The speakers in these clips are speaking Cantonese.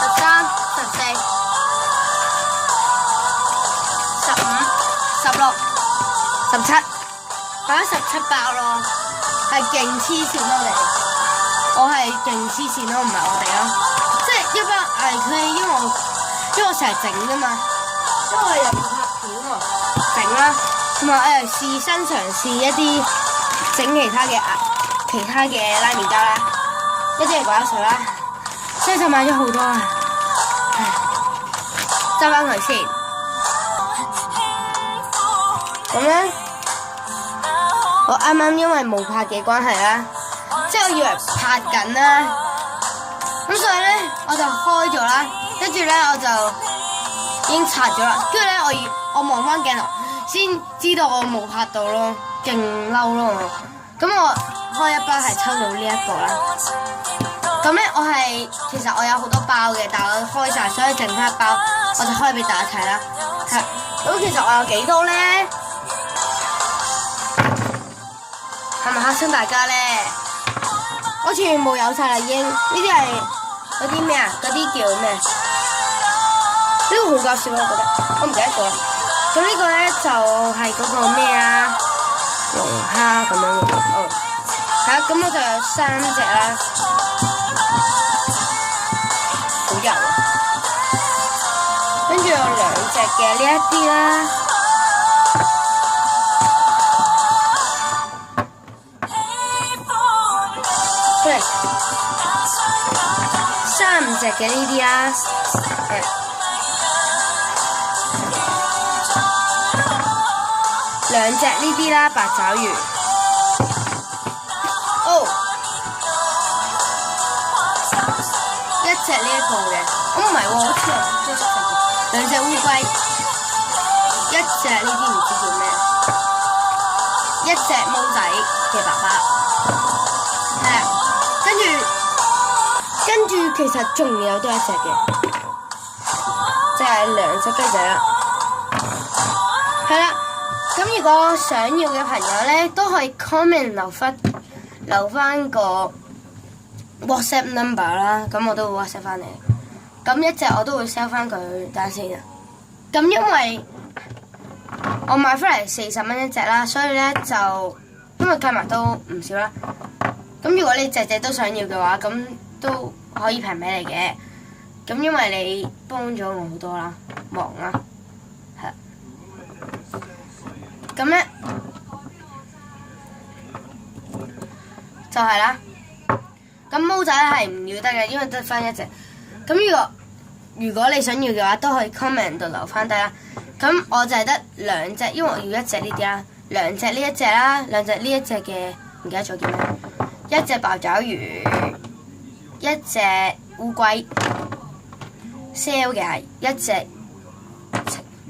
13、14、15、16、17，打咗17包咯，係勁黐線咯你，我係勁黐線咯，唔係我哋咯，即係一班佢因為我成日整噶嘛，因為我又要拍片喎，整啦，同埋我又試新嘗試一啲整其他嘅拉麵膠啦，一啲係果汁水啦，所以就買咗好多啊，執翻佢先。咁咧，我啱啱因為冇拍嘅關係啦，即係我以為拍緊啦，咁所以咧我就開咗啦，跟住咧我就已經拆咗啦，跟住咧我望翻鏡頭先知道我冇拍到咯，勁嬲咯我，咁我開一包係抽到呢一個啦，咁咧其實我有好多包嘅，但係我開晒，所以剩翻一包，我就開俾大家睇啦，係，咁其實我有幾多咧？係咪嚇親大家咧？我全部有晒啦已經，呢啲係嗰啲咩啊？嗰啲叫咩？呢個好搞笑啊！我覺得，我唔記得咗啦。咁呢個咧就係嗰個咩啊？龍蝦咁樣嘅，哦，係啊，咁我就有3隻啦，好油啊！跟住有2隻嘅呢一啲啦。3、5隻嘅呢啲啦，2隻呢啲啦，八爪魚。哦，1隻呢一個嘅，唔係喎，好似係2隻烏龜，1隻呢啲唔知叫咩，1隻毛仔嘅爸爸，係啊，跟住其實仲有多1隻嘅，即係2隻雞仔啦，係啦。咁如果想要嘅朋友咧，都可以 comment 留翻個 WhatsApp number 啦，咁我都會 WhatsApp 翻你。咁1隻我都會 sell 翻佢，等下先啊。咁因為我買翻嚟40蚊1隻啦，所以咧就因為計埋都唔少啦。咁如果你隻隻都想要嘅話，咁都可以平俾你嘅。咁因為你幫咗我好多啦，忙啦，係。咁咧就係啦，咁毛仔係唔要得嘅，因為得翻1隻。咁如果你想要嘅話，都可以 comment 度留翻低啦。咁我就係得2隻，因為我要1隻呢啲啦，2隻呢一隻啦，2隻呢一隻嘅唔記得咗叫咩，1隻八爪魚，1隻烏龜 ，sell 嘅係1隻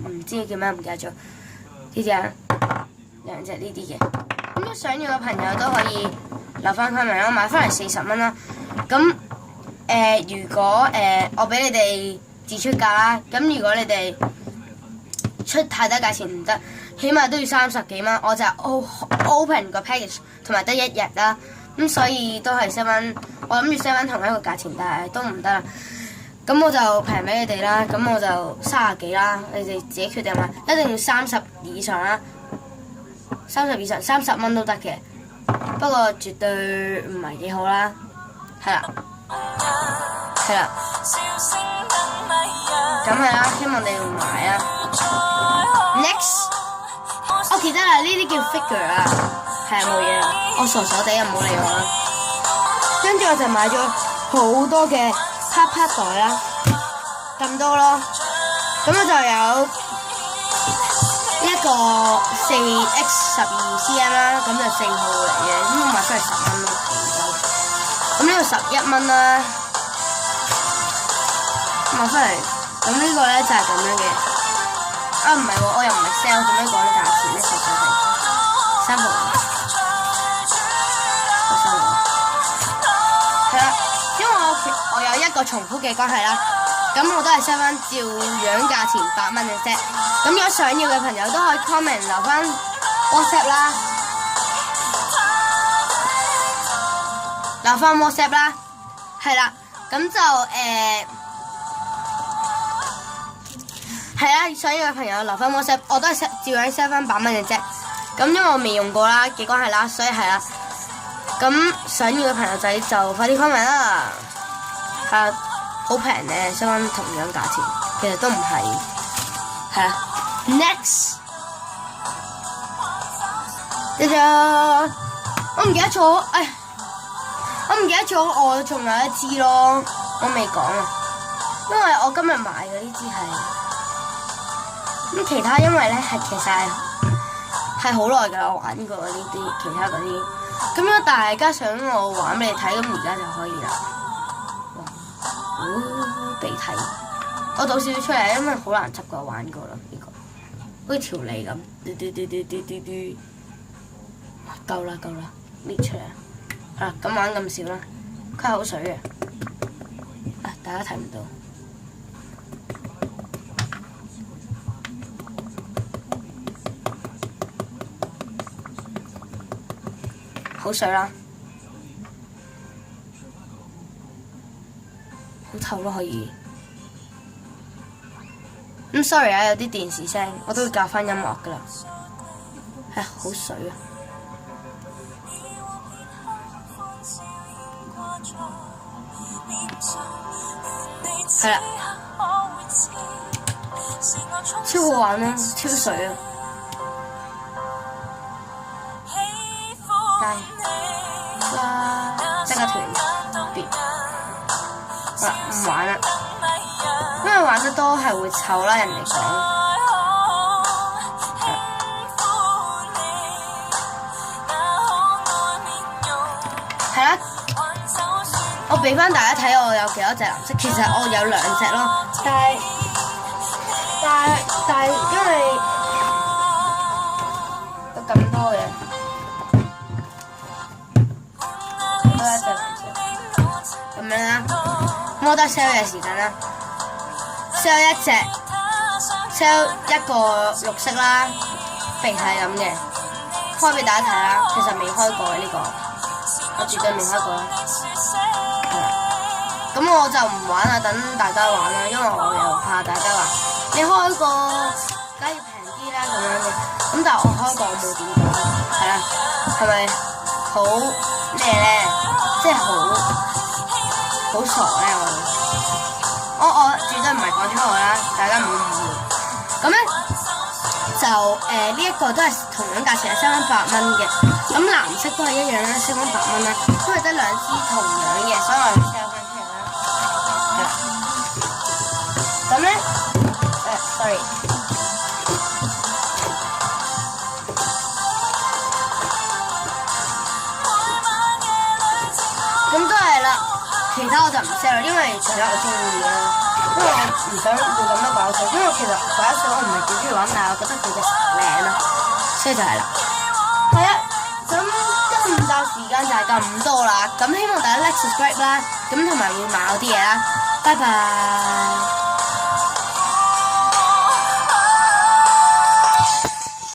唔知叫咩唔記得咗呢隻。兩隻呢啲嘅。咁如果想要嘅朋友都可以留翻佢名，我買翻嚟40蚊啦。咁如果我俾你哋自出價啦，咁如果你哋出太低價錢唔得，起碼都要30幾蚊，我就 open 個 package 同埋得1日啦。咁所以都係7蚊，我諗住7蚊同一個價錢，但係都唔得啦。咁我就平俾你哋啦，咁我就30幾啦，你哋自己決定啦，一定要30以上啦，30以上30蚊都得嘅，不過絕對唔係幾好啦，係啦，咁係啦，希望你哋買啊。Next， 我記得啦，呢啲叫 figure 啊，係啊冇嘢啦，我傻傻地啊，唔好理我啦。跟住我就買咗好多嘅啪啪袋啦，咁多咯，咁我就有一個4X12cm 啦，咁就4號嚟嘅，咁我買翻係10蚊咯，咁呢個11蚊啦，買翻嚟，咁呢個咧就係咁樣嘅，啊唔係喎，我又唔係 sell，點樣講啲價錢咧？實際係3號，係啦。因為我有一個重複嘅關係啦，咁我都係7蚊，照樣價錢8蚊嘅啫。咁如果想要嘅朋友都可以 comment 留翻 WhatsApp 啦，留翻 WhatsApp 啦，係啦，咁就係啦，想要嘅朋友留翻 WhatsApp， 我都係照樣 set 翻8蚊嘅啫。咁因為我未用過啦嘅關係啦，所以係啦。咁想要嘅朋友仔就快啲 comment 啦，係好平嘅，7蚊同樣價錢，其實都唔係，係啊。Next， 我唔記得咗，我唔記得咗，我仲有一支咯，我未講啊，因為我今日買嘅呢支係，咁其他因為咧係其實係好耐㗎，我玩過呢啲其他嗰啲。咁如果大家想我玩俾你睇，咁而家就可以啦。哇，鼻涕！我倒少少出嚟，因為好難執㗎，我玩過啦呢個，好似條脷咁，嘟。夠啦，搣出嚟。啊，咁玩咁少啦，吸口水嘅。啊，大家睇唔到。口水啦，好透咯可以。sorry 啊，有啲電視聲，我都會教翻音樂噶啦。係好水啊！係啦，超好玩啊，超水啊！即刻斷別，唔玩啦，因為玩得多係會臭啦，人哋講。係啦，我俾翻大家睇我有幾多隻藍色，其實我有2隻咯，但係因為有咁多嘅。咁樣啦，咁我都係 sell 嘅時間啦 ，sell 一隻 ，sell 一個綠色啦，鼻涕咁嘅，開俾大家睇啦。其實未開過嘅呢個，我絕對未開過啦。咁我就唔玩啦，等大家玩啦，因為我又怕大家話你開過梗係要平啲啦咁樣嘅。咁但係我開過我冇點講，係啦，係咪好咩咧？即係好傻咧！我絕對唔係講粗口啦，大家唔好誤會。咁咧就呢一個都係同樣價錢係7蚊8蚊嘅，咁藍色都係一樣啦，7蚊8蚊啦，都係得2支同樣嘅，所以我 sell 翻出嚟啦。咁咧sorry。咁都係啦，其他我就唔 sell 啦，因為其他我中意啦，因為我唔想要咁多搞水，因為其實搞水我唔係幾中意玩，但係我覺得佢嘅靚啦，所以就係啦。係啊，咁今集時間就係咁多啦，咁希望大家 like subscribe 啦，咁同埋會買我啲嘢啦，拜拜。